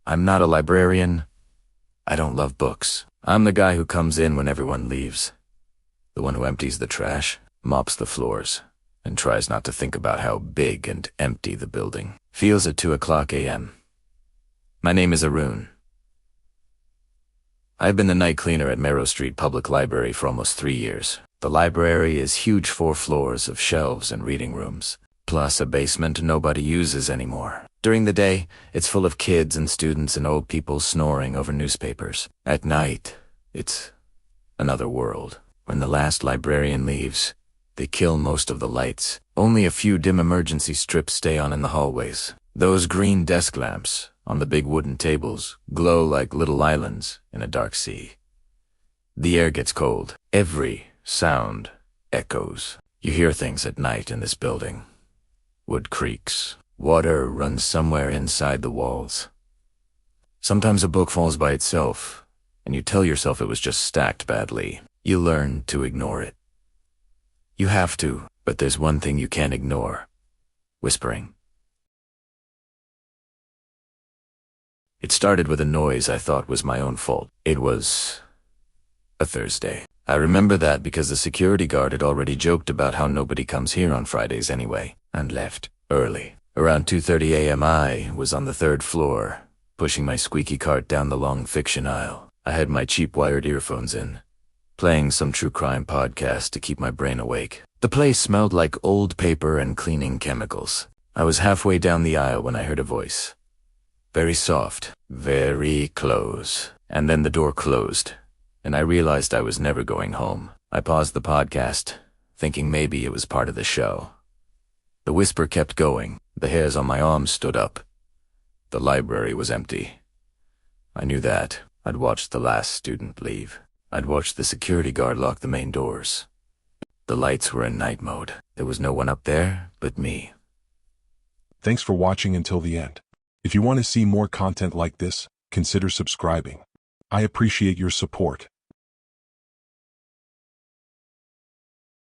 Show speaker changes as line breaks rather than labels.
I'm not a librarian. I don't love books. I'm the guy who comes in when everyone leaves. The one who empties the trash, mops the floors, and tries not to think about how big and empty the building feels at 2:00 a.m. My name is Arun. I've been the night cleaner at Merrow Street Public Library for almost 3 years. The library is huge 4 floors of shelves and reading rooms, plus a basement nobody uses anymore. During the day, it's full of kids and students and old people snoring over newspapers. At night, it's another world. When the last librarian leaves, they kill most of the lights. Only a few dim emergency strips stay on in the hallways. Those green desk lamps on the big wooden tables glow like little islands in a dark sea. The air gets cold. Every sound echoes. You hear things at night in this building. Wood creaks. Water runs somewhere inside the walls. Sometimes a book falls by itself, and you tell yourself it was just stacked badly. You learn to ignore it. You have to, but there's one thing you can't ignore: whispering. It started with a noise I thought was my own fault. It was a Thursday. I remember that because the security guard had already joked about how nobody comes here on Fridays anyway, and left early. Around 2:30 a.m. I was on the 3rd floor, pushing my squeaky cart down the long fiction aisle. I had my cheap wired earphones in, playing some true crime podcast to keep my brain awake. The place smelled like old paper and cleaning chemicals. I was halfway down the aisle when I heard a voice. Very soft, very close. And then the door closed, and I realized I was never going home. I paused the podcast, thinking maybe it was part of the show. The whisper kept going. The hairs on my arms stood up. The library was empty. I knew that. I'd watched the last student leave. I'd watched the security guard lock the main doors. The lights were in night mode. There was no one up there but me.
Thanks for watching until the end. If you want to see more content like this, consider subscribing. I appreciate your support.